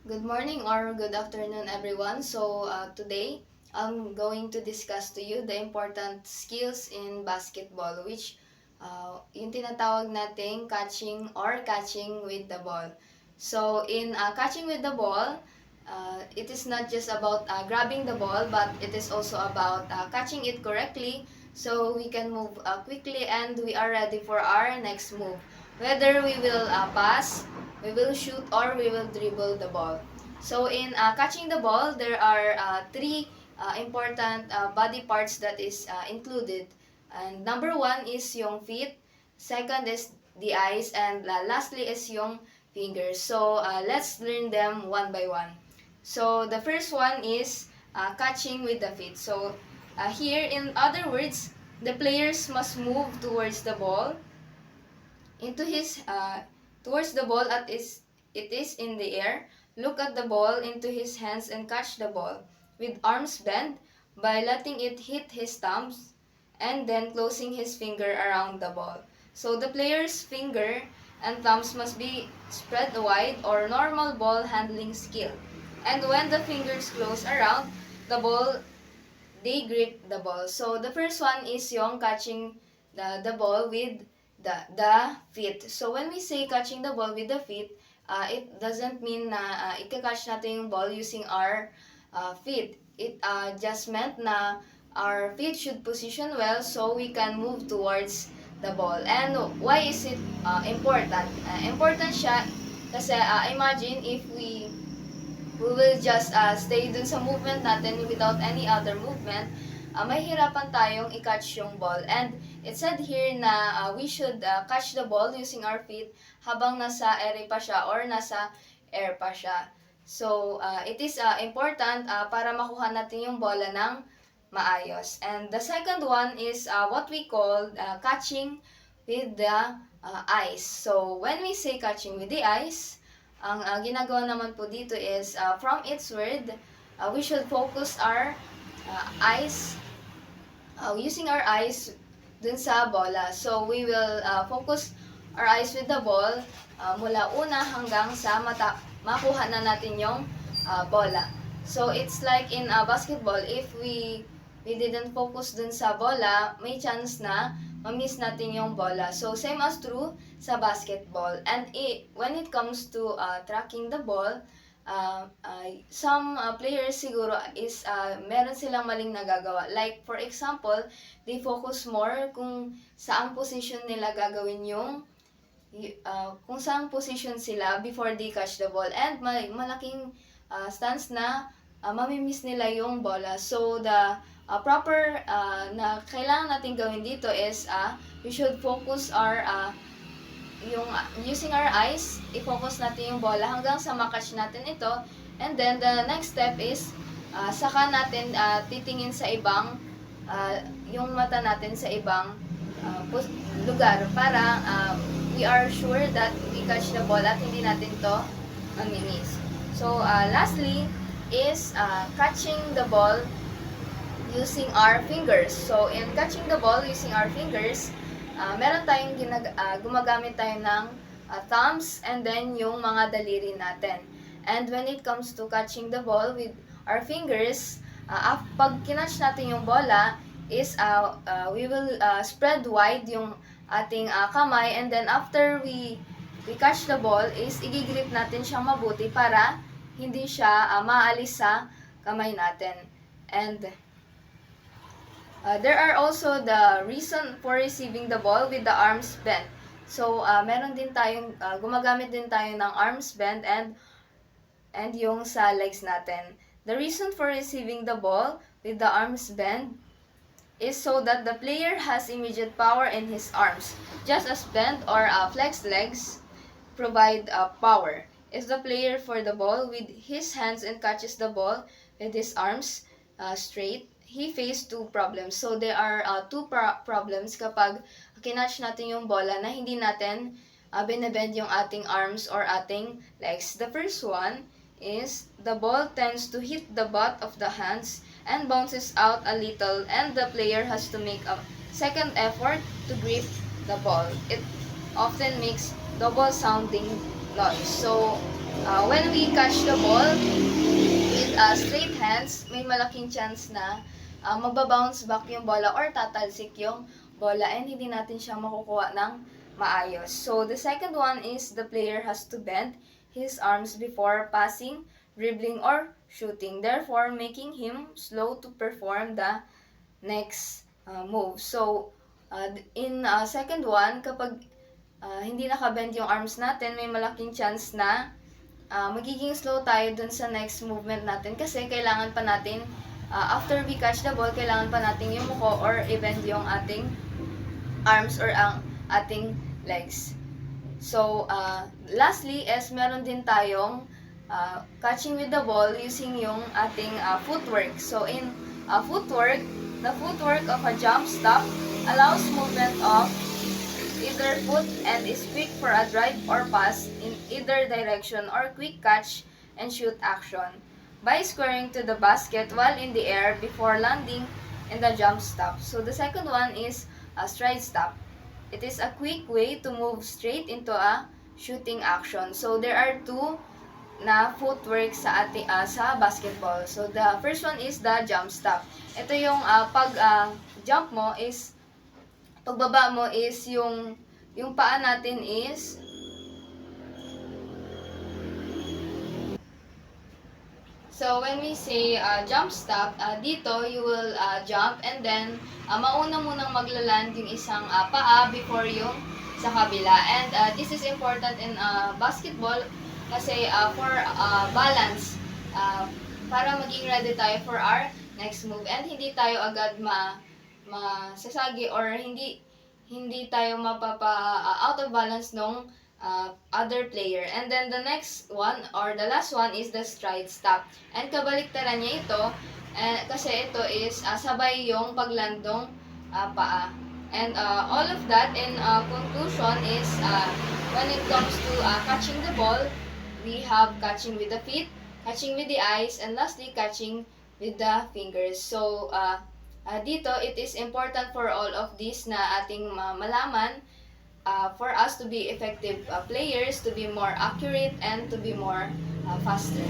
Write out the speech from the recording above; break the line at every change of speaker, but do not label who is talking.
Good morning or good afternoon, everyone. Today I'm going to discuss to you the important skills in basketball, which yung tinatawag nating catching with the ball. So in catching with the ball, it is not just about grabbing the ball, but it is also about catching it correctly so we can move quickly and we are ready for our next move. Whether we will pass, we will shoot, or we will dribble the ball. So in catching the ball, there are three important body parts that is included. And number one is yung feet, second is the eyes, and lastly is yung fingers. So let's learn them one by one. So the first one is catching with the feet. So here, in other words, the players must move towards the ball into his towards the ball at it is in the air. Look at the ball into his hands and catch the ball with arms bent by letting it hit his thumbs and then closing his finger around the ball. So the player's finger and thumbs must be spread wide or normal ball handling skill. And when the fingers close around the ball, they grip the ball. So the first one is yung catching the ball with the feet. So when we say catching the ball with the feet, it doesn't mean na ika-catch natin yung ball using our feet. It just meant na our feet should position well so we can move towards the ball. And why is it important? Important siya kasi imagine if we will just stay dun sa movement natin without any other movement, mahihirapan tayong i-catch yung ball. And it said here na we should catch the ball using our feet habang nasa ere pa siya or nasa air pa siya. So, it is important para makuha natin yung bola ng maayos. And the second one is what we call catching with the eyes. So, when we say catching with the eyes, ang ginagawa naman po dito is, from its word, we should focus our eyes, using our eyes dun sa bola. So, we will focus our eyes with the ball mula una hanggang sa makuha na natin yung bola. So, it's like in basketball, if we didn't focus dun sa bola, may chance na ma-miss natin yung bola. So, same as true sa basketball. And when it comes to tracking the ball, some players siguro is meron silang maling nagagawa. Like, for example, they focus more kung saang position nila gagawin yung kung saang position sila before they catch the ball. And malaking stance na mamimiss nila yung bola. So, the proper na kailangan natin gawin dito is we should focus our yung using our eyes, i-focus natin yung bola hanggang sa makatch natin ito. And then the next step is saka natin titingin sa ibang yung mata natin sa ibang lugar para we are sure that we catch the ball at hindi natin to mamimiss. So lastly is catching the ball using our fingers. So, in catching the ball using our fingers, meron tayong gumagamit tayo ng thumbs and then yung mga daliri natin. And when it comes to catching the ball with our fingers, pag kinatch natin yung bola, is we will spread wide yung ating kamay, and then after we catch the ball is igigrip natin siyang mabuti para hindi siya maalis sa kamay natin. And there are also the reason for receiving the ball with the arms bent. So, meron din tayong, gumagamit din tayo ng arms bent and yung sa legs natin. The reason for receiving the ball with the arms bent is so that the player has immediate power in his arms. Just as bent or flexed legs provide power. If the player for the ball with his hands and catches the ball with his arms straight, he faced two problems. So, there are two problems kapag kinatch natin yung bola na hindi natin binebend yung ating arms or ating legs. The first one is the ball tends to hit the butt of the hands and bounces out a little, and the player has to make a second effort to grip the ball. It often makes double sounding noise. So, when we catch the ball with straight hands, may malaking chance na magbabounce back yung bola or tatalsik yung bola and hindi natin siya makukuha ng maayos. So, the second one is the player has to bend his arms before passing, dribbling, or shooting, therefore making him slow to perform the next move. So, in second one, kapag hindi nakabend yung arms natin, may malaking chance na magiging slow tayo dun sa next movement natin kasi kailangan pa natin, after we catch the ball, kailangan pa natin yung muko or i-bend yung ating arms or ang ating legs. So, lastly is meron din tayong catching with the ball using yung ating footwork. So, in footwork, the footwork of a jump stop allows movement of either foot and is quick for a drive or pass in either direction or quick catch and shoot action by squaring to the basket while in the air before landing in the jump stop. So the second one is a stride stop. It is a quick way to move straight into a shooting action. So there are two na footwork sa ating sa basketball. So the first one is the jump stop. Ito yung pag jump mo is pagbaba mo is yung paa natin is so when we say jump stop, dito you will jump and then mauna munang maglaland yung isang paa before yung sa kabila. And this is important in basketball kasi for balance, para maging ready tayo for our next move and hindi tayo agad masasagi or hindi tayo out of balance nung other player. And then the next one or the last one is the stride stop. And kabaliktaran niya ito kasi ito is sabay yung paglandong paa. And all of that in conclusion is when it comes to catching the ball, we have catching with the feet, catching with the eyes, and lastly catching with the fingers. So dito, it is important for all of this na ating malaman for us to be effective players, to be more accurate, and to be more faster.